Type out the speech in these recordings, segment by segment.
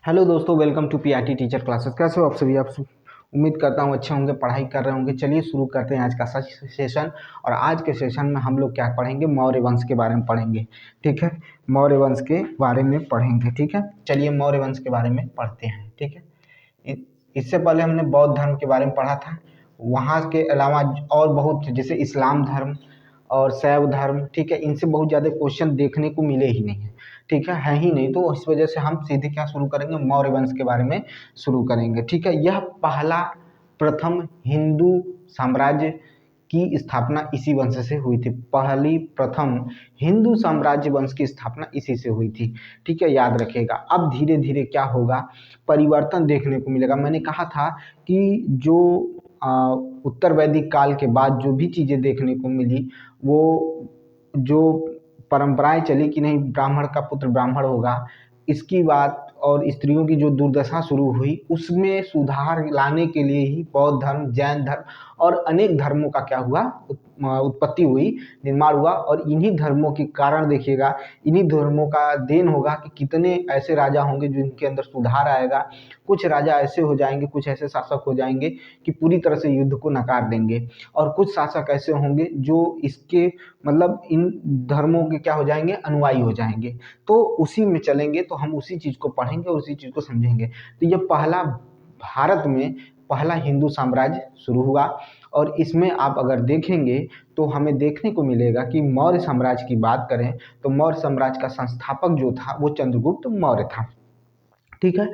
Hello दोस्तों, welcome to PRT teacher classes. कैसे हो आप सभी? उम्मीद करता हूँ अच्छे होंगे, पढ़ाई कर रहे होंगे। चलिए शुरू करते हैं आज का सेशन। और आज के सेशन में हम लोग क्या पढ़ेंगे? मौर्य वंश के बारे में पढ़ेंगे। ठीक है, मौर्य वंश के बारे में पढ़ेंगे। ठीक है, चलिए मौर्य वंश के बारे में पढ़ते हैं। ठीक है, इससे पहले हमने बौद्ध धर्म के बारे में पढ़ा था। वहाँ के अलावा और बहुत, जैसे इस्लाम धर्म और शैव धर्म, ठीक है, इनसे बहुत ज़्यादा क्वेश्चन देखने को मिले ही नहीं है। ठीक है ही नहीं, तो इस वजह से हम सीधे क्या शुरू करेंगे? मौर्य वंश के बारे में शुरू करेंगे। ठीक है, यह पहला प्रथम हिंदू साम्राज्य की स्थापना इसी वंश से हुई थी। पहली प्रथम हिंदू साम्राज्य वंश की स्थापना इसी से हुई थी। ठीक है, याद रखिएगा। अब धीरे धीरे क्या होगा? परिवर्तन देखने को मिलेगा। मैंने कहा था कि जो उत्तर वैदिक काल के बाद जो भी चीज़ें देखने को मिली, वो जो परंपराएं चली कि नहीं, ब्राह्मण का पुत्र ब्राह्मण होगा, इसकी बात, और स्त्रियों की जो दुर्दशा शुरू हुई, उसमें सुधार लाने के लिए ही बौद्ध धर्म, जैन धर्म और अनेक धर्मों का क्या हुआ? उत्पत्ति हुई, निर्माण हुआ। और इन्हीं धर्मों के कारण देखिएगा, इन्हीं धर्मों का देन होगा कि कितने ऐसे राजा होंगे जिनके अंदर सुधार आएगा। कुछ राजा ऐसे हो जाएंगे, कुछ ऐसे शासक हो जाएंगे कि पूरी तरह से युद्ध को नकार देंगे, और कुछ शासक ऐसे होंगे जो इसके मतलब इन धर्मों के क्या हो जाएंगे? अनुयायी हो जाएंगे। तो उसी में चलेंगे, तो हम उसी चीज़ को पढ़ेंगे और उसी चीज़ को समझेंगे। तो ये पहला, भारत में पहला हिंदू साम्राज्य शुरू हुआ। और इसमें आप अगर देखेंगे तो हमें देखने को मिलेगा कि मौर्य साम्राज्य की बात करें तो मौर्य साम्राज्य का संस्थापक जो था वो चंद्रगुप्त मौर्य था। ठीक है,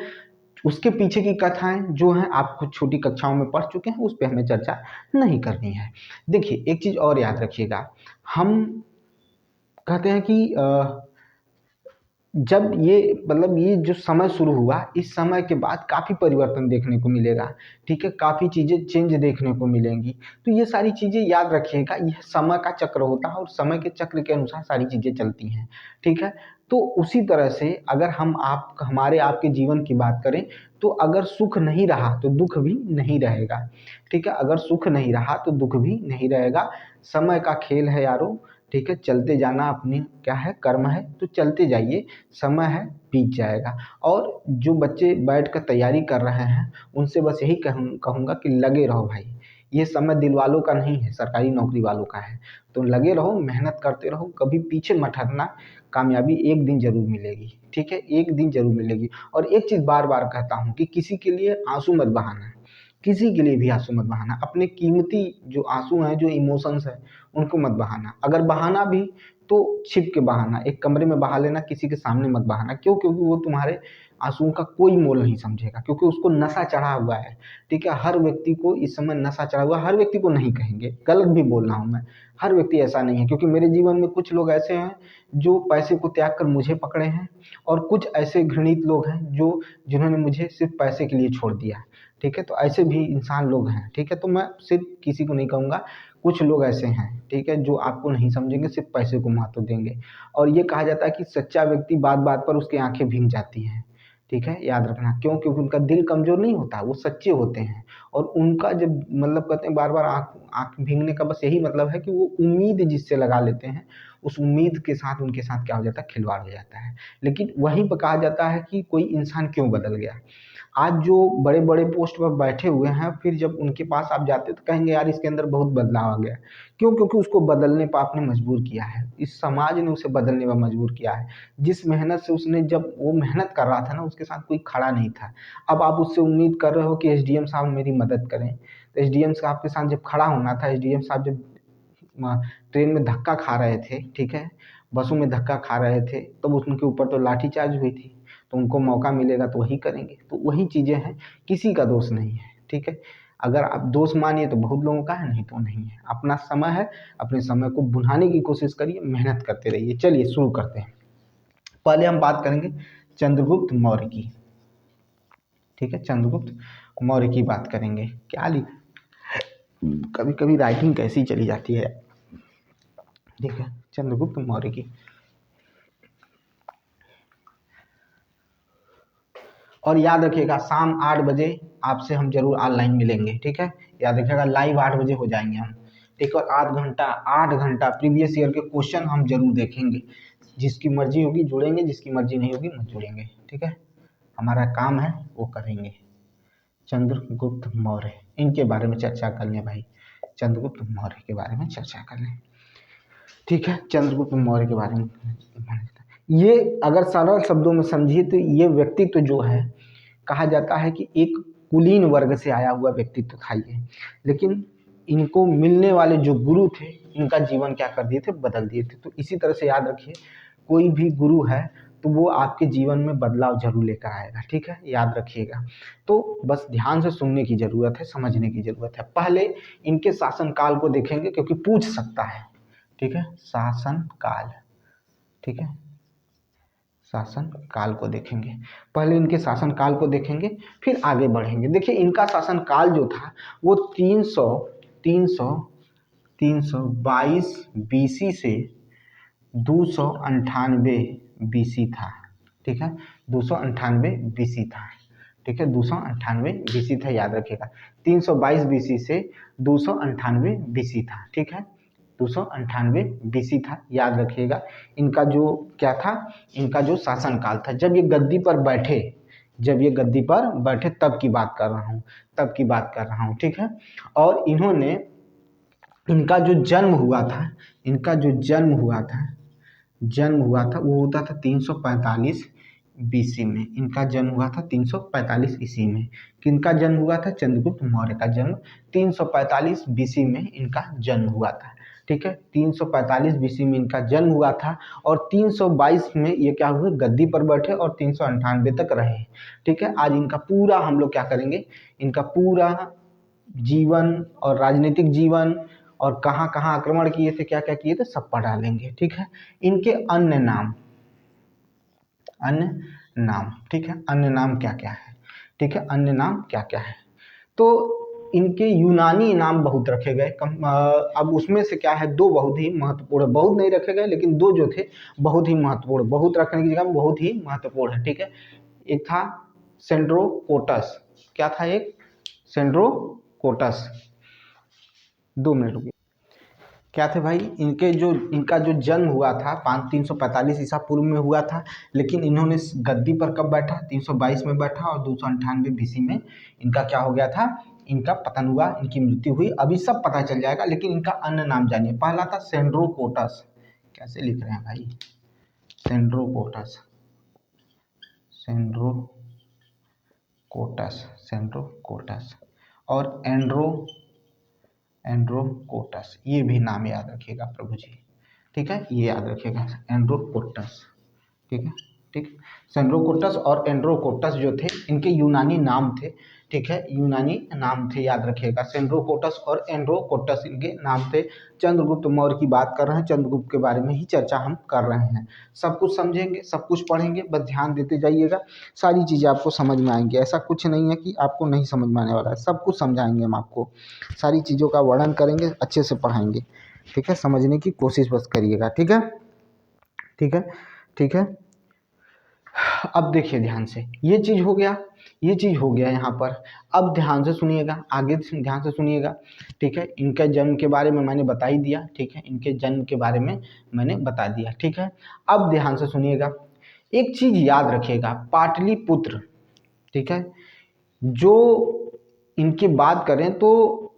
उसके पीछे की कथाएं जो हैं आप कुछ छोटी कक्षाओं में पढ़ चुके हैं, उस पर हमें चर्चा नहीं करनी है। देखिए, एक चीज़ और याद रखिएगा। हम कहते हैं कि जब ये मतलब ये जो समय शुरू हुआ, इस समय के बाद काफ़ी परिवर्तन देखने को मिलेगा। ठीक है, काफ़ी चीज़ें चेंज देखने को मिलेंगी। तो ये सारी चीज़ें याद रखिएगा, यह समय का चक्र होता है और समय के चक्र के अनुसार सारी चीज़ें चलती हैं। ठीक है, तो उसी तरह से अगर हम हमारे आपके जीवन की बात करें, तो अगर सुख नहीं रहा तो दुख भी नहीं रहेगा। ठीक है, अगर सुख नहीं रहा तो दुख भी नहीं रहेगा। समय का खेल है यारो। ठीक है, चलते जाना अपनी क्या है? कर्म है, तो चलते जाइए, समय है, बीत जाएगा। और जो बच्चे बैठ कर तैयारी कर रहे हैं, उनसे बस यही कहूँगा कि लगे रहो भाई। ये समय दिल वालों का नहीं है, सरकारी नौकरी वालों का है। तो लगे रहो, मेहनत करते रहो, कभी पीछे मत हटना। कामयाबी एक दिन जरूर मिलेगी। ठीक है, एक दिन जरूर मिलेगी। और एक चीज़ बार बार कहता हूँ कि किसी के लिए आंसू मत बहाना, किसी के लिए भी आंसू मत बहाना। अपने कीमती जो आंसू हैं, जो इमोशंस हैं, उनको मत बहाना। अगर बहाना भी तो छिप के बहाना, एक कमरे में बहा लेना, किसी के सामने मत बहाना। क्यों? क्योंकि वो तुम्हारे आंसुओं का कोई मोल नहीं समझेगा, क्योंकि उसको नशा चढ़ा हुआ है। ठीक है, हर व्यक्ति को इस समय नशा चढ़ा हुआ है। हर व्यक्ति को नहीं कहेंगे, गलत भी बोल रहा हूँ मैं। हर व्यक्ति ऐसा नहीं है, क्योंकि मेरे जीवन में कुछ लोग ऐसे हैं जो पैसे को त्याग कर मुझे पकड़े हैं, और कुछ ऐसे घृणित लोग हैं जो जिन्होंने मुझे सिर्फ पैसे के लिए छोड़ दिया। ठीक है, तो ऐसे भी इंसान लोग हैं। ठीक है, तो मैं सिर्फ किसी को नहीं कहूँगा, कुछ लोग ऐसे हैं, ठीक है, जो आपको नहीं समझेंगे, सिर्फ पैसे को महत्व देंगे। और ये कहा जाता है कि सच्चा व्यक्ति बात बात पर उसकी आंखें भीग जाती हैं। ठीक है, याद रखना। क्यों? क्योंकि उनका दिल कमजोर नहीं होता, वो सच्चे होते हैं। और उनका जब मतलब कहते हैं बार बार आंख आंख भीगने का बस यही मतलब है कि वो उम्मीद जिससे लगा लेते हैं, उस उम्मीद के साथ उनके साथ क्या हो जाता है? खिलवाड़ हो जाता है। लेकिन वहीं पर कहा जाता है कि कोई इंसान क्यों बदल गया। आज जो बड़े बड़े पोस्ट पर बैठे हुए हैं, फिर जब उनके पास आप जाते तो कहेंगे यार इसके अंदर बहुत बदलाव आ गया। क्यों? क्योंकि उसको बदलने पर आपने मजबूर किया है, इस समाज ने उसे बदलने पर मजबूर किया है। जिस मेहनत से उसने, जब वो मेहनत कर रहा था ना, उसके साथ कोई खड़ा नहीं था। अब आप उससे उम्मीद कर रहे हो कि एसडीएम साहब मेरी मदद करें। तो एसडीएम साहब के साथ जब खड़ा होना था, एसडीएम साहब जब ट्रेन में धक्का खा रहे थे, ठीक है, बसों में धक्का खा रहे थे, तब उनके ऊपर तो लाठीचार्ज हुई थी। तो उनको मौका मिलेगा तो वही करेंगे। तो वही चीज़ें हैं, किसी का दोष नहीं है। ठीक है, अगर आप दोष मानिए तो बहुत लोगों का है, नहीं तो नहीं है। अपना समय है, अपने समय को बुझाने की कोशिश करिए, मेहनत करते रहिए। चलिए शुरू करते हैं। पहले हम बात करेंगे चंद्रगुप्त मौर्य की। ठीक है, चंद्रगुप्त मौर्य की बात करेंगे। क्या लिखा, कभी कभी राइटिंग कैसी चली जाती है। ठीक है, चंद्रगुप्त मौर्य की। और याद रखिएगा, शाम 8 बजे आपसे हम जरूर ऑनलाइन मिलेंगे। ठीक है, याद रखिएगा, लाइव 8 बजे हो जाएंगे हम। ठीक है, और 8 घंटा प्रीवियस ईयर के क्वेश्चन हम जरूर देखेंगे। जिसकी मर्जी होगी जुड़ेंगे, जिसकी मर्जी नहीं होगी मत जुड़ेंगे। ठीक है, हमारा काम है वो करेंगे। चंद्रगुप्त मौर्य, इनके बारे में चर्चा कर लें भाई, चंद्रगुप्त मौर्य के बारे में चर्चा कर लें। ठीक है, चंद्रगुप्त मौर्य के बारे में ये अगर सरल शब्दों में समझिए तो ये व्यक्तित्व जो है कहा जाता है कि एक कुलीन वर्ग से आया हुआ व्यक्तित्व था ये, लेकिन इनको मिलने वाले जो गुरु थे इनका जीवन क्या कर दिए थे, बदल दिए थे। तो इसी तरह से याद रखिए, कोई भी गुरु है तो वो आपके जीवन में बदलाव जरूर लेकर आएगा। ठीक है, याद रखिएगा। तो बस ध्यान से सुनने की ज़रूरत है, समझने की ज़रूरत है। पहले इनके शासनकाल को देखेंगे क्योंकि पूछ सकता है। ठीक है, शासनकाल, ठीक है, शासन काल को देखेंगे। पहले इनके शासन काल को देखेंगे फिर आगे बढ़ेंगे। देखिए इनका शासन काल जो था वो 322 बीसी से 298 बीसी था। ठीक है, 298 बीसी था। ठीक है, 298 बीसी था, याद रखिएगा। 322 बीसी से 298 बीसी था। ठीक है, 298 बीसी था, याद रखिएगा। इनका जो क्या था, इनका जो शासन काल था, जब ये गद्दी पर बैठे, जब ये गद्दी पर बैठे तब की बात कर रहा हूँ, तब की बात कर रहा हूँ। ठीक है, और इन्होंने, इनका जो जन्म हुआ था, इनका जो जन्म हुआ था, जन्म हुआ था वो होता था 345 बीसी में। इनका जन्म हुआ था 345 ईस्वी में। किनका जन्म हुआ था, चंद्रगुप्त मौर्य का जन्म 345 बीसी में इनका जन्म हुआ था। ठीक है, 345 बीसी में इनका जन्म हुआ था और 322 में ये क्या हुए, गद्दी पर बैठे और 398 तक रहे। ठीक है, आज इनका पूरा हम लोग क्या करेंगे, इनका पूरा जीवन और राजनीतिक जीवन और कहाँ कहाँ आक्रमण किए थे, क्या क्या किए थे, सब पढ़ा लेंगे। ठीक है, इनके अन्य नाम, अन्य नाम, ठीक है, अन्य नाम क्या क्या है। ठीक है, अन्य नाम क्या क्या है, तो इनके यूनानी नाम बहुत रखे गए। अब उसमें से क्या है, दो बहुत ही महत्वपूर्ण, बहुत नहीं रखे गए लेकिन दो जो थे बहुत ही महत्वपूर्ण, बहुत रखने की जगह में बहुत ही महत्वपूर्ण है। ठीक है, एक था सेंड्रोकोटस, क्या था, एक सेंड्रोकोटस, 2 मिनट रुकिए। क्या थे भाई, इनके जो, इनका जो जन्म हुआ था 345 ईसा पूर्व में हुआ था, लेकिन इन्होंने गद्दी पर कब बैठा, 322 में बैठा और 298 बीसी में इनका क्या हो गया था, इनका पतन हुआ, इनकी मृत्यु हुई। अभी सब पता चल जाएगा, लेकिन इनका अन्य नाम जानिए। पहला था सेंड्रोकोटस, कैसे लिख रहे हैं भाई, सेंड्रोकोटस, सेंड्रोकोटस, सेंड्रोकोटस, और एंड्रोकोटस, ये भी नाम याद रखिएगा प्रभु जी। ठीक है, ये याद रखिएगा, एंड्रोकोटस। ठीक है, ठीक, सेंड्रोकोटस और एंड्रोकोटस जो थे इनके यूनानी नाम थे। ठीक है, यूनानी नाम थे, याद रखिएगा। सेंड्रोकोटस और एंड्रोकोटस इनके नाम थे। चंद्रगुप्त मौर्य की बात कर रहे हैं, चंद्रगुप्त के बारे में ही चर्चा हम कर रहे हैं। सब कुछ समझेंगे, सब कुछ पढ़ेंगे, बस ध्यान देते जाइएगा, सारी चीज़ें आपको समझ में आएंगी। ऐसा कुछ नहीं है कि आपको नहीं समझ में आने वाला है, सब कुछ समझाएंगे हम आपको, सारी चीज़ों का वर्णन करेंगे, अच्छे से पढ़ाएंगे। ठीक है, समझने की कोशिश बस करिएगा। ठीक है, ठीक है, ठीक है। अब देखिए ध्यान से, ये चीज़ हो गया, ये चीज़ हो गया यहाँ पर। अब ध्यान से सुनिएगा, आगे ध्यान से सुनिएगा। ठीक है, इनके जन्म के बारे में मैंने बता ही दिया। ठीक है, इनके जन्म के बारे में मैंने बता दिया। ठीक है, अब ध्यान से सुनिएगा, एक चीज़ याद रखिएगा, पाटलिपुत्र। ठीक है, जो इनकी बात करें तो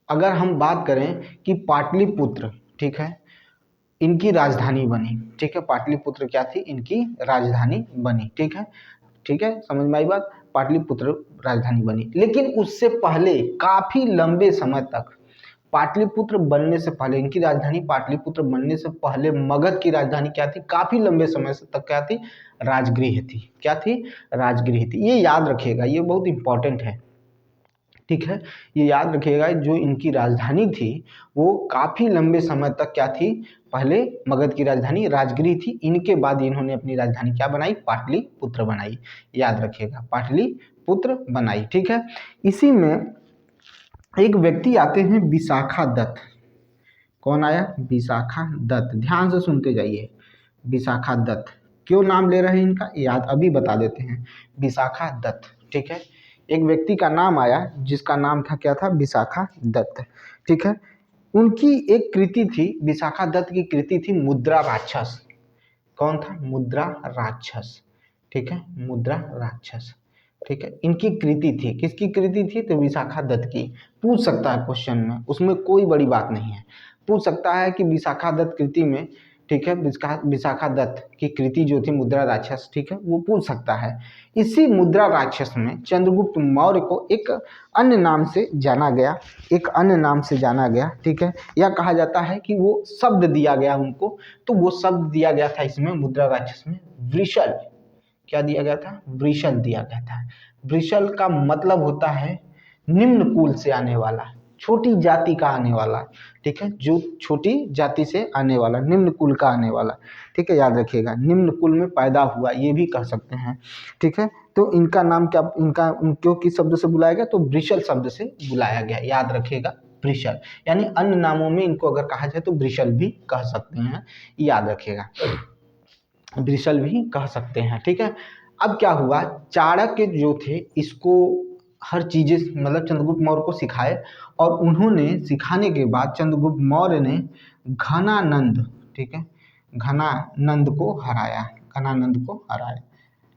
अगर हम बात करें कि पाटलिपुत्र, ठीक है, इनकी राजधानी बनी। ठीक है, पाटलिपुत्र क्या थी, इनकी राजधानी बनी। ठीक है, ठीक है, समझ में आई बात, पाटलिपुत्र राजधानी बनी। लेकिन उससे पहले काफी लंबे समय तक, पाटलिपुत्र बनने से पहले, इनकी राजधानी पाटलिपुत्र बनने से पहले मगध की राजधानी क्या थी, काफी लंबे समय से तक क्या थी, राजगृह थी। क्या थी, राजगृह थी। ये याद रखिएगा, ये बहुत इंपॉर्टेंट है। ठीक है, ये याद रखिएगा, जो इनकी राजधानी थी वो काफ़ी लंबे समय तक क्या थी, पहले मगध की राजधानी राजगृह थी। इनके बाद इन्होंने अपनी राजधानी क्या बनाई, पाटलिपुत्र बनाई। याद रखिएगा, पाटलिपुत्र बनाई। ठीक है, इसी में एक व्यक्ति आते हैं, विशाखा दत्त। कौन आया, विशाखा दत्त, ध्यान से सुनते जाइए। विशाखा दत्त, क्यों नाम ले रहे हैं इनका, याद अभी बता देते हैं, विशाखा दत्त। ठीक है, एक व्यक्ति का नाम आया जिसका नाम था, क्या था, विशाखा दत्त। ठीक है, उनकी एक कृति थी, विशाखा दत्त की कृति थी मुद्रा राक्षस। कौन था, मुद्रा राक्षस। ठीक है, मुद्रा राक्षस। ठीक है, इनकी कृति थी, किसकी कृति थी? तो विशाखा दत्त की। पूछ सकता है क्वेश्चन में, उसमें कोई बड़ी बात नहीं है। पूछ सकता है कि विशाखा दत्त कृति में, ठीक है, विशाखा दत्त की कृति जो थी मुद्रा राक्षस, ठीक है, वो पूछ सकता है। इसी मुद्रा राक्षस में चंद्रगुप्त मौर्य को एक अन्य नाम से जाना गया, एक अन्य नाम से जाना गया। ठीक है, यह कहा जाता है कि वो शब्द दिया गया उनको, तो वो शब्द दिया गया था इसमें मुद्रा राक्षस में वृषल। क्या दिया गया था? वृषल दिया गया था। वृषल का मतलब होता है निम्न कुल से आने वाला, छोटी जाति का आने वाला। ठीक है, जो छोटी जाति से आने वाला, निम्न कुल का आने वाला। ठीक है, याद रखिएगा, निम्न कुल में पैदा हुआ, ये भी कह सकते हैं। ठीक है, तो इनका नाम क्या, इनका उनको किस शब्द से बुलाया गया? तो वृषल शब्द से बुलाया गया, याद रखिएगा, वृषल। यानी अन्य नामों में इनको अगर कहा जाए तो वृषल भी कह सकते हैं, याद रखिएगा, वृषल भी कह सकते हैं। ठीक है, अब क्या हुआ, चाणक्य जो थे इसको हर चीज़ें मतलब चंद्रगुप्त मौर्य को सिखाए, और उन्होंने सिखाने के बाद चंद्रगुप्त मौर्य ने घनानंद, ठीक है, घनानंद को हराया, घनानंद को हराया।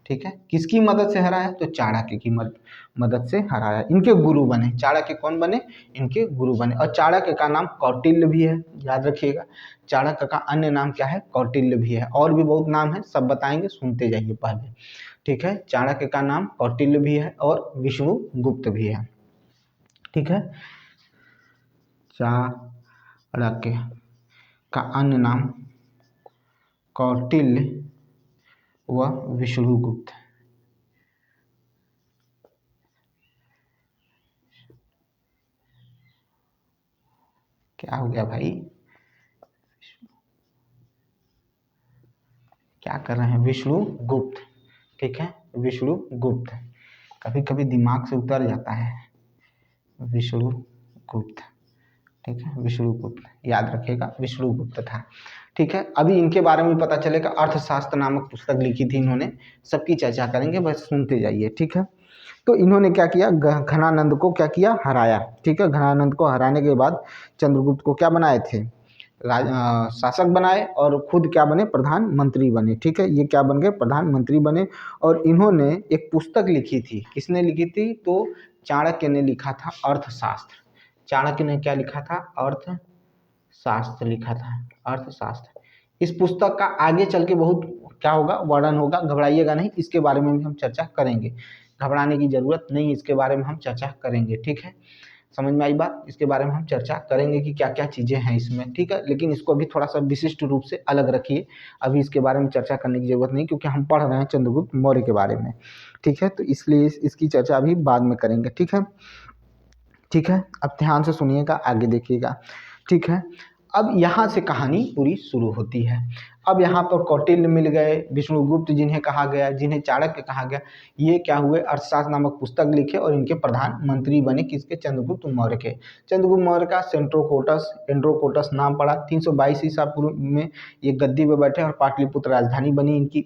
ठीक है, किसकी मदद से हराया? तो चाणक्य की मदद से हराया। इनके गुरु बने, चाणक्य कौन बने? इनके गुरु बने। और चाणक्य का नाम कौटिल्य भी है, याद रखिएगा, चाणक्य का अन्य नाम क्या है? कौटिल्य भी है। और भी बहुत नाम है, सब बताएंगे, सुनते जाइए पहले। ठीक है, चाणक्य का नाम कौटिल्य भी है और विष्णुगुप्त भी है। ठीक है, चाणक्य का अन्य नाम कौटिल्य व विष्णुगुप्त। क्या हो गया भाई, क्या कर रहे हैं? विष्णुगुप्त। ठीक है, विष्णुगुप्त, कभी कभी दिमाग से उतर जाता है, विष्णुगुप्त। ठीक है, विष्णुगुप्त, याद रखिएगा, विष्णुगुप्त था। ठीक है, अभी इनके बारे में पता चलेगा, अर्थशास्त्र नामक पुस्तक लिखी थी इन्होंने, सबकी चर्चा करेंगे, बस सुनते जाइए। ठीक है, तो इन्होंने क्या किया, घनानंद को क्या किया? हराया। ठीक है, घनानंद को हराने के बाद चंद्रगुप्त को क्या बनाए थे? शासक बनाए, और खुद क्या बने? प्रधानमंत्री बने। ठीक है, ये क्या बन गए? प्रधानमंत्री बने। और इन्होंने एक पुस्तक लिखी थी, किसने लिखी थी? तो चाणक्य ने लिखा था अर्थशास्त्र। चाणक्य ने क्या लिखा था? अर्थशास्त्र लिखा था, अर्थशास्त्र। इस पुस्तक का आगे चल के बहुत क्या होगा? वर्णन होगा, घबराइएगा नहीं, इसके बारे में भी हम चर्चा करेंगे, घबराने की जरूरत नहीं, इसके बारे में हम चर्चा करेंगे। ठीक है, समझ में आई बात? इसके बारे में हम चर्चा करेंगे कि क्या क्या चीज़ें हैं इसमें। ठीक है, लेकिन इसको अभी थोड़ा सा विशिष्ट रूप से अलग रखिए, अभी इसके बारे में चर्चा करने की जरूरत नहीं, क्योंकि हम पढ़ रहे हैं चंद्रगुप्त मौर्य के बारे में। ठीक है, तो इसलिए इसकी चर्चा अभी बाद में करेंगे। ठीक है, ठीक है, अब ध्यान से सुनिएगा, आगे देखिएगा। ठीक है, अब यहाँ से कहानी पूरी शुरू होती है। अब यहाँ पर कौटिल्य मिल गए, विष्णुगुप्त जिन्हें कहा गया, जिन्हें चाणक्य कहा गया, ये क्या हुए? अर्थशास्त्र नामक पुस्तक लिखे और इनके प्रधानमंत्री बने, किसके? चंद्रगुप्त मौर्य के। चंद्रगुप्त मौर्य का एंड्रोकोटस नाम पड़ा। 322 ईसा पूर्व में ये गद्दी पे बैठे और पाटलिपुत्र राजधानी बनी इनकी।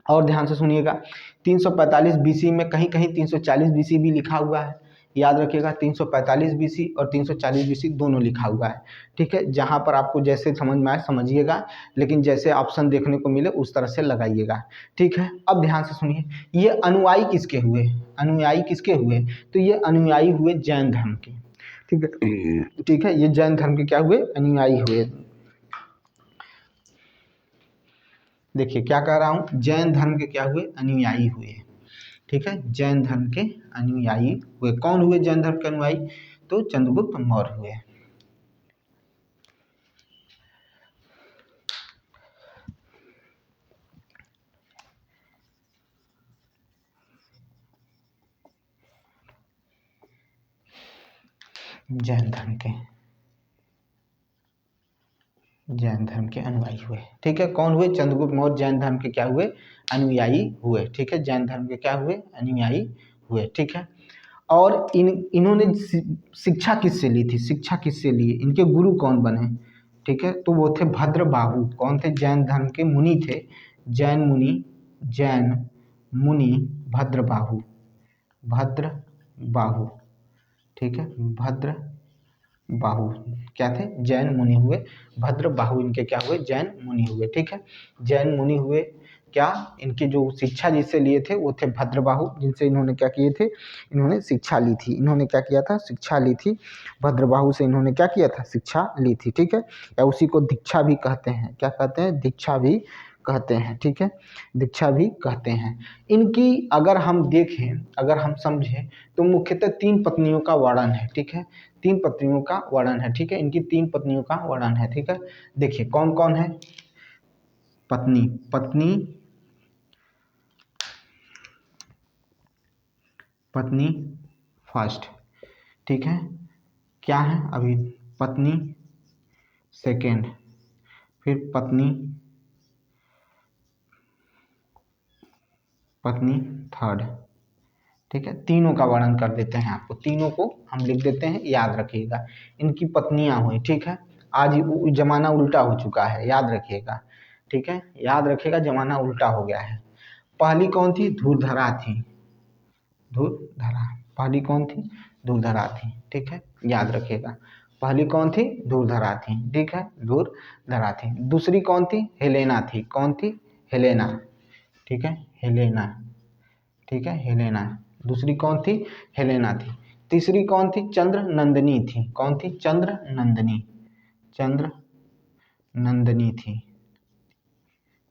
और ध्यान से सुनिएगा, 345 बीसी में, कहीं कहीं 340 बीसी भी लिखा हुआ है, याद रखिएगा, 345 बीसी और 340 बीसी दोनों लिखा हुआ है। ठीक है, जहाँ पर आपको जैसे समझ में आए समझिएगा, लेकिन जैसे ऑप्शन देखने को मिले उस तरह से लगाइएगा। ठीक है, अब ध्यान से सुनिए, ये अनुयायी किसके हुए? अनुयायी किसके हुए? तो ये अनुयायी हुए जैन धर्म के। ठीक है, ठीक है, ये जैन धर्म के क्या हुए? अनुयायी हुए। देखिए क्या कह रहा हूँ, जैन धर्म के क्या हुए? अनुयायी हुए। ठीक है, जैन धर्म के अनुयायी हुए। कौन हुए जैन धर्म के अनुयायी? तो चंद्रगुप्त मौर्य हुए। जैन धर्म के अनुयायी हुए। ठीक है, कौन हुए? चंद्रगुप्त मौर्य जैन धर्म के क्या हुए? अनुयायी हुए। ठीक है, जैन धर्म के क्या हुए? अनुयायी हुए। ठीक है, और इन्होंने शिक्षा किससे ली थी? शिक्षा किससे ली? इनके गुरु कौन बने? ठीक है, तो वो थे भद्रबाहु। कौन थे? जैन धर्म के मुनि थे, जैन मुनि भद्रबाहु, भद्रबाहु। ठीक है, भद्रबाहु क्या थे? जैन मुनि हुए, भद्रबाहु इनके क्या हुए? जैन मुनि हुए। ठीक है, जैन मुनि हुए, क्या, इनकी जो शिक्षा जिससे लिए थे वो थे भद्रबाहु, जिनसे इन्होंने क्या किए थे, इन्होंने शिक्षा ली थी। इन्होंने क्या किया था, शिक्षा ली थी। भद्रबाहु से इन्होंने क्या किया था, शिक्षा ली थी। ठीक है, या उसी को दीक्षा भी कहते हैं। क्या कहते हैं, दीक्षा भी कहते हैं। ठीक है, दीक्षा भी कहते हैं। इनकी अगर हम देखें, अगर हम समझें, तो मुख्यतः 3 पत्नियों का वर्णन है। ठीक है, 3 पत्नियों का वर्णन है। ठीक है, इनकी 3 पत्नियों का वर्णन है। ठीक है, देखिए कौन कौन है। पत्नी, पत्नी, पत्नी फर्स्ट। ठीक है, क्या है अभी, पत्नी सेकेंड, फिर पत्नी, पत्नी थर्ड। ठीक है, तीनों का वर्णन कर देते हैं आपको, तीनों को हम लिख देते हैं, याद रखिएगा। इनकी पत्नियां हुई। ठीक है, आज जमाना उल्टा हो चुका है, याद रखिएगा। ठीक है, याद रखिएगा, जमाना उल्टा हो गया है। पहली कौन थी, धूर्धरा थी। धूर्धरा, पहली कौन थी, धूर्धरा थी। ठीक है, याद रखिएगा, पहली कौन थी, धूर्धरा थी। ठीक है, धूर्धरा थी। दूसरी कौन थी, हेलेना थी। कौन थी, हेलेना। ठीक है, हेलेना। ठीक है, हेलेना। दूसरी कौन थी, हेलेना थी। तीसरी कौन थी, चंद्र नंदिनी थी। कौन थी, चंद्र नंदिनी। चंद्र नंदिनी थी,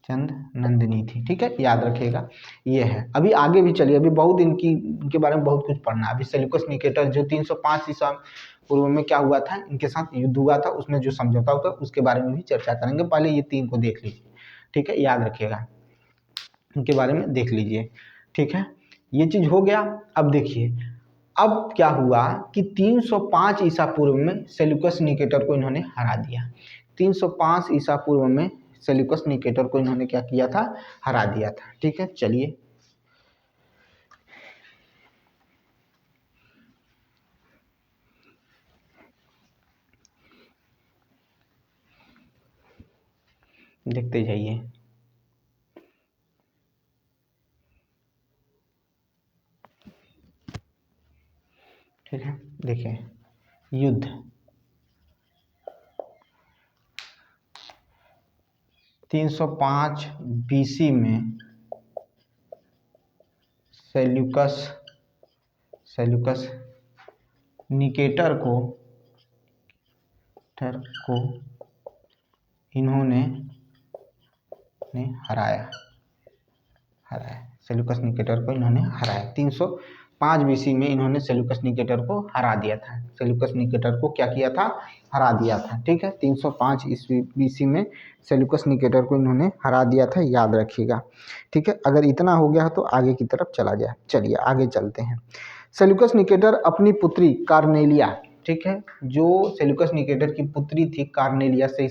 चंद नंदिनी थी। ठीक है, याद रखिएगा, ये है। अभी आगे भी चलिए, अभी बहुत इनके बारे में बहुत कुछ पढ़ना है। अभी सेल्यूकस निकेटर जो 305 ईसा पूर्व में क्या हुआ था, इनके साथ युद्ध हुआ था, उसमें जो समझौता होता है उसके बारे में भी चर्चा करेंगे। पहले ये 3 को देख लीजिए। ठीक है, याद रखिएगा, इनके बारे में देख लीजिए। ठीक है, ये चीज हो गया। अब देखिए, अब क्या हुआ कि 305 ईसा पूर्व में सेल्यूकस निकेटर को इन्होंने हरा दिया। 305 ईसा पूर्व में सेल्यूकस निकेटर को इन्होंने क्या किया था, हरा दिया था। ठीक है, चलिए देखते जाइए। ठीक है, देखिए युद्ध, 305 बीसी में सेल्यूकस सेल्यूकस निकेटर को इन्होंने हराया। सेल्यूकस निकेटर को इन्होंने हराया। 305 बीसी में इन्होंने सेल्यूकस निकेटर को हरा दिया था। सेल्यूकस निकेटर को क्या किया था, हरा दिया था। ठीक है, 305 ईस्वी बीसी में सेल्यूकस निकेटर को इन्होंने हरा दिया था, याद रखिएगा। ठीक है, अगर इतना हो गया है तो आगे की तरफ चला जाए। चलिए आगे चलते हैं। सेल्यूकस निकेटर अपनी पुत्री कार्नेलिया, ठीक है, जो सेल्यूकस निकेटर की पुत्री थी कार्नेलिया से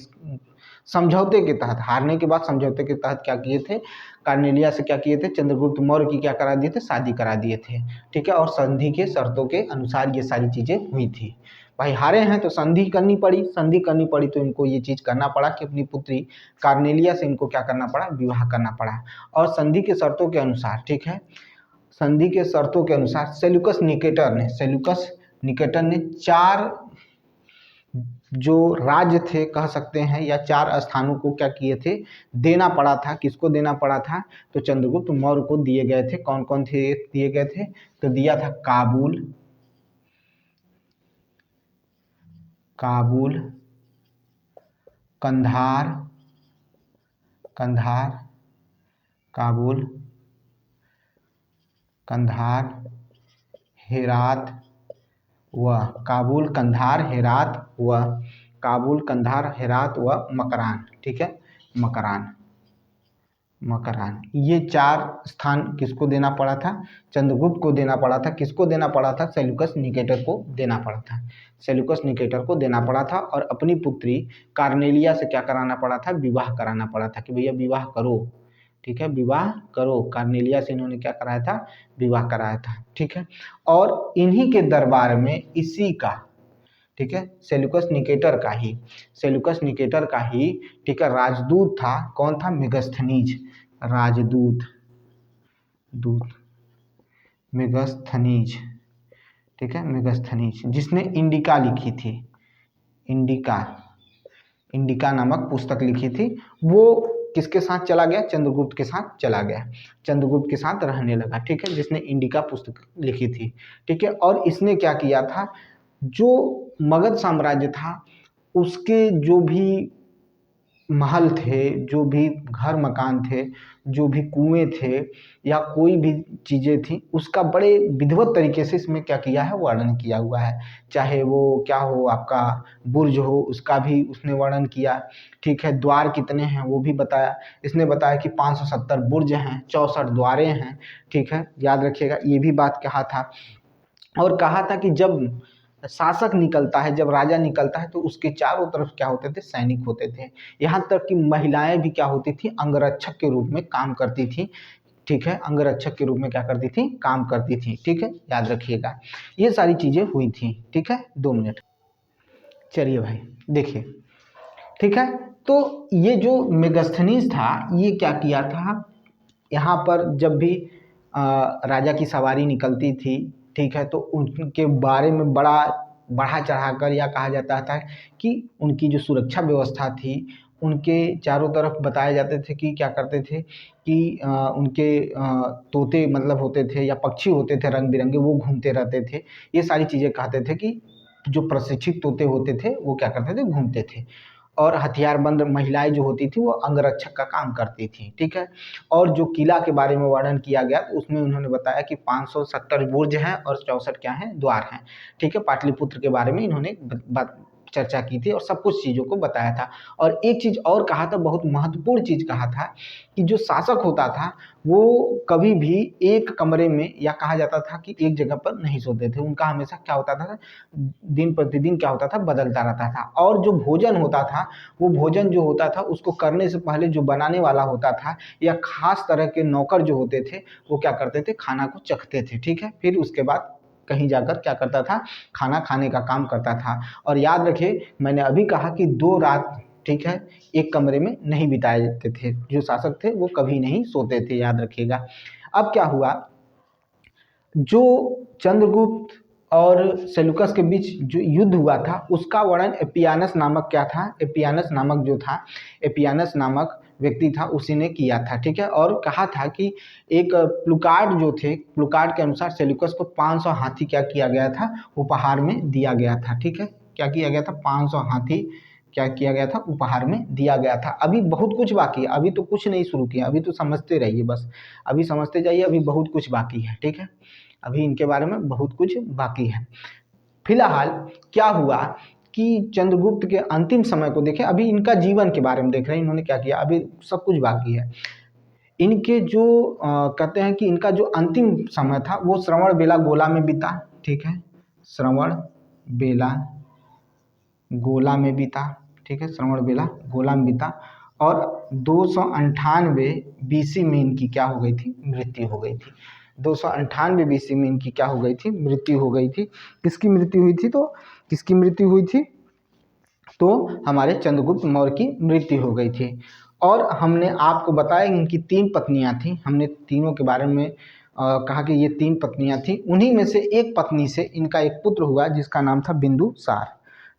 समझौते के तहत, हारने के बाद समझौते के तहत क्या किए थे, कार्नेलिया से क्या किए थे, चंद्रगुप्त मौर्य की क्या करा दिए थे, शादी करा दिए थे। ठीक है, और संधि के शर्तों के अनुसार ये सारी चीजें हुई थी। भाई हारे हैं तो संधि करनी पड़ी, संधि करनी पड़ी तो इनको ये चीज करना पड़ा कि अपनी पुत्री कार्नेलिया से इनको क्या करना पड़ा, विवाह करना पड़ा। और संधि के शर्तों के अनुसार, ठीक है, संधि के शर्तों के अनुसार सेल्यूकस निकेटर ने 4 जो राज्य थे कह सकते हैं, या 4 स्थानों को क्या किए थे, देना पड़ा था। किसको देना पड़ा था, तो चंद्रगुप्त मौर्य को दिए गए थे। कौन कौन थे दिए गए थे, तो दिया था काबुल, काबुल, कंधार, कंधार, काबुल, कंधार, हेरात व काबुल, कंधार, हेरात व काबुल, कंधार, हेरात व मकरान। ठीक है, मकरान, मकरान, ये 4 स्थान किसको देना पड़ा था, चंद्रगुप्त को देना पड़ा था। किसको देना पड़ा था, सेल्यूकस निकेटर को देना पड़ा था। सेल्यूकस निकेटर को देना पड़ा था और अपनी पुत्री कार्नेलिया से क्या कराना पड़ा था, विवाह कराना पड़ा था कि भैया विवाह करो। ठीक है, विवाह करो। कार्नेलिया से इन्होंने क्या कराया था, विवाह कराया था। ठीक है, और इन्हीं के दरबार में इसी का, ठीक है, सेल्यूकस निकेटर का ही, ठीक है, राजदूत था। कौन था, मेगस्थनीज, राजदूत, दूत, मेगस्थनीज। ठीक है, मेगस्थनीज, जिसने इंडिका लिखी थी, इंडिका, इंडिका नामक पुस्तक लिखी थी। वो किसके साथ चला गया, चंद्रगुप्त के साथ चला गया, चंद्रगुप्त के साथ रहने लगा, ठीक है, जिसने इंडिका पुस्तक लिखी थी, ठीक है। और इसने क्या किया था, जो मगध साम्राज्य था उसके जो भी महल थे, जो भी घर मकान थे, जो भी कुएं थे या कोई भी चीज़ें थी, उसका बड़े विधिवत तरीके से इसमें क्या किया है, वर्णन किया हुआ है। चाहे वो क्या हो, आपका बुर्ज हो, उसका भी उसने वर्णन किया, ठीक है। द्वार कितने हैं वो भी बताया, इसने बताया कि 570 बुर्ज हैं, 64 द्वारें हैं, ठीक है, याद रखिएगा, ये भी बात कहा था। और कहा था कि जब शासक निकलता है, जब राजा निकलता है तो उसके चारों तरफ क्या होते थे, सैनिक होते थे। यहाँ तक कि महिलाएं भी क्या होती थी, अंगरक्षक के रूप में काम करती थी, ठीक है, अंगरक्षक के रूप में क्या करती थी, काम करती थी, ठीक है, याद रखिएगा। ये सारी चीजें हुई थी, ठीक है। 2 मिनट, चलिए भाई देखिए, ठीक है। तो ये जो मेगास्थनीज था, ये क्या किया था, यहाँ पर जब भी राजा की सवारी निकलती थी, ठीक है, तो उनके बारे में बड़ा बढ़ा चढ़ाकर या कहा जाता था कि उनकी जो सुरक्षा व्यवस्था थी, उनके चारों तरफ बताए जाते थे कि क्या करते थे कि उनके तोते मतलब होते थे या पक्षी होते थे रंग बिरंगे, वो घूमते रहते थे। ये सारी चीज़ें कहते थे कि जो प्रशिक्षित तोते होते थे वो क्या करते थे, घूमते थे। और हथियारबंद महिलाएं जो होती थी वो अंगरक्षक का काम करती थी, ठीक है। और जो किला के बारे में वर्णन किया गया तो उसमें उन्होंने बताया कि 570 बुर्ज हैं और 64 क्या हैं, द्वार हैं, ठीक है। पाटलिपुत्र के बारे में इन्होंने चर्चा की थी और सब कुछ चीज़ों को बताया था। और एक चीज़ और कहा था, बहुत महत्वपूर्ण चीज़ कहा था कि जो शासक होता था वो कभी भी एक कमरे में या कहा जाता था कि एक जगह पर नहीं सोते थे। उनका हमेशा क्या होता था, दिन प्रतिदिन क्या होता था, बदलता रहता था। और जो भोजन होता था, वो भोजन जो होता था उसको करने से पहले जो बनाने वाला होता था या खास तरह के नौकर जो होते थे वो क्या करते थे, खाना को चखते थे, ठीक है। फिर उसके बाद कहीं जाकर क्या करता था, खाना खाने का काम करता था। और याद रखिए, मैंने अभी कहा कि 2 रात, ठीक है, एक कमरे में नहीं बिताए जाते थे। जो शासक थे वो कभी नहीं सोते थे, याद रखिएगा। अब क्या हुआ, जो चंद्रगुप्त और सेल्यूकस के बीच जो युद्ध हुआ था उसका वर्णन एपियानस नामक क्या था, एपियानस नामक जो था, एपियानस नामक व्यक्ति था, उसी ने किया था, ठीक है। और कहा था कि एक प्लुकार्ड जो थे, प्लुकार्ड के अनुसार सेल्यूकस को 500 हाथी क्या किया गया था, उपहार में दिया गया था, ठीक है। क्या किया गया था, 500 हाथी क्या किया गया था, उपहार में दिया गया था। अभी बहुत कुछ बाकी है, अभी तो कुछ नहीं शुरू किया, अभी तो समझते रहिए बस, अभी समझते जाइए, अभी बहुत कुछ बाकी है, ठीक है। अभी इनके बारे में बहुत कुछ बाकी है। फिलहाल क्या हुआ कि चंद्रगुप्त के अंतिम समय को देखें, अभी इनका जीवन के बारे में देख रहे हैं, इन्होंने क्या किया, अभी सब कुछ बाकी है। इनके जो कहते हैं कि इनका जो अंतिम समय था वो श्रवण बेला गोला में बीता, ठीक है, श्रवण बेला गोला में बीता, ठीक है, श्रवण बेला गोला में बीता। और 298 बीसी में इनकी क्या हो गई थी, मृत्यु हो गई थी। 298 बीसी में इनकी क्या हो गई थी, मृत्यु हो गई थी। किसकी मृत्यु हुई थी, तो किसकी मृत्यु हुई थी, तो हमारे चंद्रगुप्त मौर्य की मृत्यु हो गई थी। और हमने आपको बताया इनकी 3 पत्नियां थी, हमने तीनों के बारे में कहा कि ये 3 पत्नियां थी। उन्हीं में से एक पत्नी से इनका एक पुत्र हुआ जिसका नाम था बिंदुसार,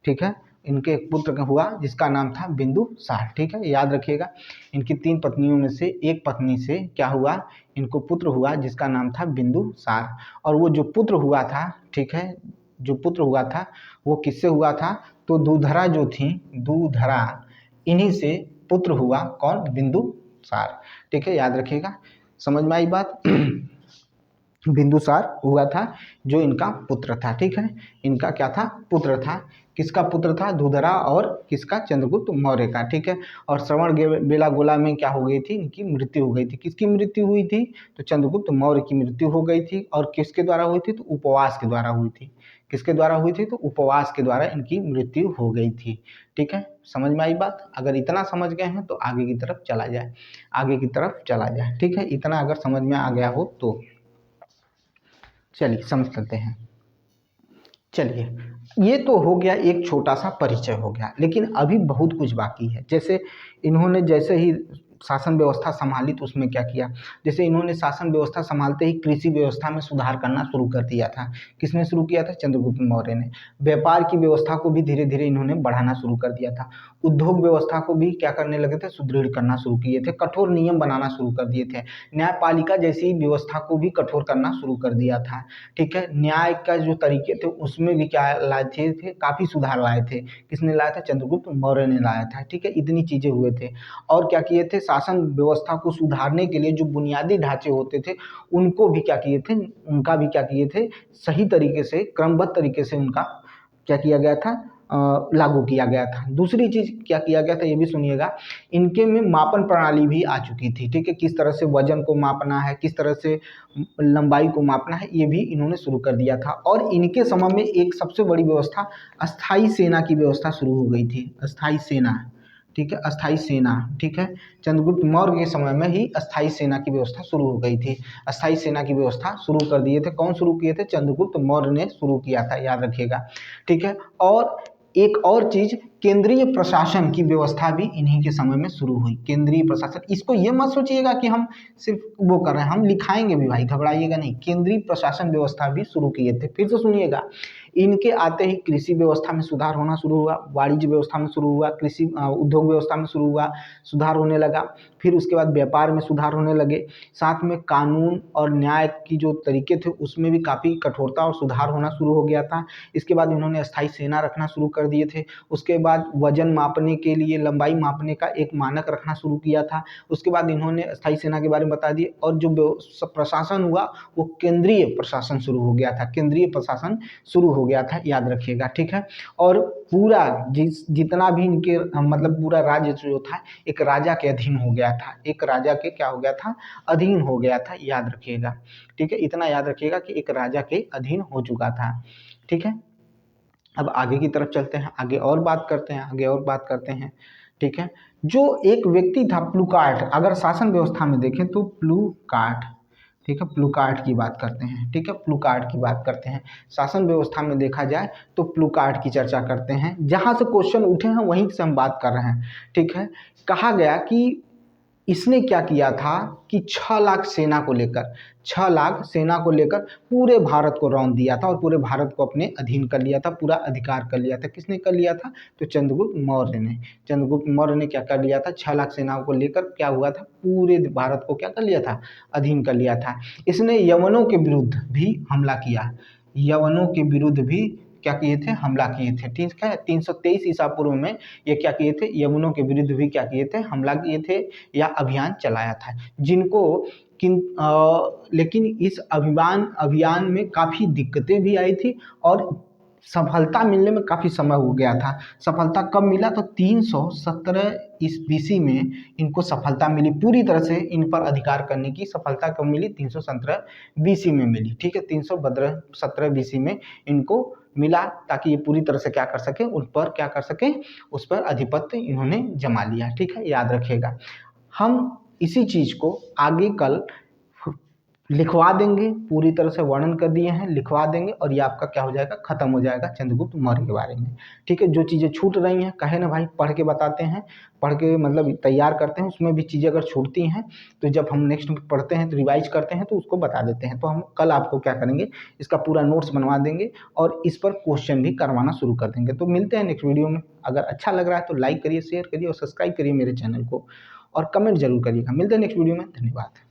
ठीक है। इनके एक पुत्र हुआ जिसका नाम था बिंदुसार, ठीक है, याद रखिएगा। इनकी 3 पत्नियों में से एक पत्नी से क्या हुआ, इनको पुत्र हुआ जिसका नाम था बिंदुसार। और वो जो पुत्र हुआ था, ठीक है, जो पुत्र हुआ था वो किससे हुआ था, तो दूधरा जो थी, दूधरा, इन्हीं से पुत्र हुआ, कौन, बिंदुसार, ठीक है, याद रखिएगा। समझ में आई बात। बिंदुसार हुआ था जो इनका पुत्र था, ठीक है, इनका क्या था, पुत्र था। किसका पुत्र था, दूधरा, और किसका, चंद्रगुप्त मौर्य का, ठीक है। और श्रवण बेला गोला में क्या हो गई थी, इनकी मृत्यु हो गई थी। किसकी मृत्यु हुई थी, तो चंद्रगुप्त मौर्य की मृत्यु हो गई थी। और किसके द्वारा हुई थी, तो उपवास के द्वारा हुई थी। किसके द्वारा हुई थी, तो उपवास के द्वारा इनकी मृत्यु हो गई थी, ठीक है। समझ में आई बात, अगर इतना समझ गए हैं तो आगे की तरफ चला जाए, आगे की तरफ चला जाए, ठीक है। इतना अगर समझ में आ गया हो तो चलिए समझ लेते हैं। चलिए, ये तो हो गया, एक छोटा सा परिचय हो गया, लेकिन अभी बहुत कुछ बाकी है। जैसे इन्होंने जैसे ही शासन व्यवस्था संभाली तो उसमें क्या किया, जैसे इन्होंने शासन व्यवस्था संभालते ही कृषि व्यवस्था में सुधार करना शुरू कर दिया था। किसने शुरू किया था? चंद्रगुप्त मौर्य ने। व्यापार की व्यवस्था को भी धीरे धीरे इन्होंने बढ़ाना शुरू कर दिया था। उद्योग व्यवस्था को भी क्या करने लगे थे? सुदृढ़ करना शुरू किए थे, कठोर नियम बनाना शुरू कर दिए थे। न्यायपालिका जैसी व्यवस्था को भी कठोर करना शुरू कर दिया था। ठीक है, न्याय का जो तरीके थे उसमें भी क्या लाए थे? काफ़ी सुधार लाए थे। किसने लाया था? चंद्रगुप्त मौर्य ने लाया था। ठीक है, इतनी चीज़ें हुए थे। और क्या किए थे? शासन व्यवस्था को सुधारने के लिए जो बुनियादी ढांचे होते थे उनको भी क्या किए थे? उनका भी क्या किए थे? सही तरीके से, क्रमबद्ध तरीके से उनका क्या किया गया था? लागू किया गया था। दूसरी चीज़ क्या किया गया था ये भी सुनिएगा, इनके में मापन प्रणाली भी आ चुकी थी। ठीक है, किस तरह से वजन को मापना है, किस तरह से लंबाई को मापना है, ये भी इन्होंने शुरू कर दिया था। और इनके समय में एक सबसे बड़ी व्यवस्था अस्थाई सेना की व्यवस्था शुरू हो गई थी। अस्थाई सेना, ठीक है, अस्थाई सेना। ठीक है, चंद्रगुप्त मौर्य के समय में ही अस्थाई सेना की व्यवस्था शुरू हो गई थी। अस्थाई सेना की व्यवस्था शुरू कर दिए थे। कौन शुरू किए थे? चंद्रगुप्त मौर्य ने शुरू किया था, याद रखिएगा। ठीक है, और एक और चीज, केंद्रीय प्रशासन की व्यवस्था भी इन्हीं के समय में शुरू हुई। केंद्रीय प्रशासन, इसको ये मत सोचिएगा कि हम सिर्फ वो कर रहे हैं, हम लिखाएंगे भी भाई, घबराइएगा नहीं। केंद्रीय प्रशासन व्यवस्था भी शुरू किए थे। फिर से सुनिएगा, इनके आते ही कृषि व्यवस्था में सुधार होना शुरू हुआ, वाणिज्य व्यवस्था में शुरू हुआ, कृषि उद्योग व्यवस्था में शुरू हुआ, सुधार होने लगा। फिर उसके बाद व्यापार में सुधार होने लगे। साथ में कानून और न्याय की जो तरीके थे उसमें भी काफ़ी कठोरता और सुधार होना शुरू हो गया था। इसके बाद इन्होंने अस्थायी सेना रखना शुरू कर दिए थे। उसके बाद वजन मापने के लिए, लंबाई मापने का एक मानक रखना शुरू किया था। उसके बाद इन्होंने अस्थायी सेना के बारे में बता दिए। और जो प्रशासन हुआ वो केंद्रीय प्रशासन शुरू हो गया था। केंद्रीय प्रशासन शुरू हो गया था, याद रखिएगा। ठीक है, और पूरा जितना भी इनके मतलब पूरा राज्य जो था एक राजा के अधीन हो गया था। एक राजा के क्या हो गया था? अधीन हो गया था, याद रखिएगा। ठीक है, इतना याद रखिएगा कि एक राजा के अधीन हो चुका था। ठीक है, अब आगे की तरफ चलते हैं, आगे और बात करते हैं, आगे और बात करते हैं। ठीक है, जो एक व्यक्ति था प्लूकार्ट, अगर शासन व्यवस्था में देखें तो प्लूकार्ट, ठीक है, प्लूकार्ट की बात करते हैं। ठीक है, प्लूकार्ट की बात करते हैं। शासन व्यवस्था में देखा जाए तो प्लूकार्ट की चर्चा करते हैं। जहाँ से क्वेश्चन उठे हैं वहीं से हम बात कर रहे हैं। ठीक है, कहा गया कि इसने क्या किया था कि 6 लाख सेना को लेकर, 6 लाख सेना को लेकर पूरे भारत को रौंद दिया था और पूरे भारत को अपने अधीन कर लिया था, पूरा अधिकार कर लिया था। किसने कर लिया था? तो चंद्रगुप्त मौर्य ने। चंद्रगुप्त मौर्य ने क्या कर लिया था? 6 लाख सेनाओं को लेकर क्या हुआ था? पूरे भारत को क्या कर लिया था? अधीन कर लिया था। इसने यवनों के विरुद्ध भी हमला किया। यवनों के विरुद्ध भी क्या किए थे? हमला किए थे। ठीक है, 323 ईसा पूर्व में ये क्या किए थे? यवनों के विरुद्ध भी क्या किए थे? हमला किए थे या अभियान चलाया था। जिनको लेकिन इस अभियान में काफ़ी दिक्कतें भी आई थी और सफलता मिलने में काफ़ी समय हो गया था। सफलता कब मिला? तो 317 इस BC में इनको सफलता मिली। पूरी तरह से इन पर अधिकार करने की सफलता कब मिली? 317 BC में मिली। ठीक है, 317 BC में इनको मिला, ताकि ये पूरी तरह से क्या कर सके? उन पर क्या कर सके? उस पर आधिपत्य इन्होंने जमा लिया। ठीक है, याद रखिएगा। हम इसी चीज़ को आगे कल लिखवा देंगे, पूरी तरह से वर्णन कर दिए हैं, लिखवा देंगे और ये आपका क्या हो जाएगा? खत्म हो जाएगा चंद्रगुप्त मौर्य के बारे में। ठीक है, जो चीज़ें छूट रही हैं, कहे ना भाई पढ़ के बताते हैं, पढ़ के मतलब तैयार करते हैं, उसमें भी चीज़ें अगर छूटती हैं तो जब हम नेक्स्ट पढ़ते हैं तो रिवाइज करते हैं तो उसको बता देते हैं। तो हम कल आपको क्या करेंगे? इसका पूरा नोट्स बनवा देंगे और इस पर क्वेश्चन भी करवाना शुरू कर देंगे। तो मिलते हैं नेक्स्ट वीडियो में। अगर अच्छा लग रहा है तो लाइक करिए, शेयर करिए और सब्सक्राइब करिए मेरे चैनल को और कमेंट जरूर करिएगा। मिलते हैं नेक्स्ट वीडियो में। धन्यवाद।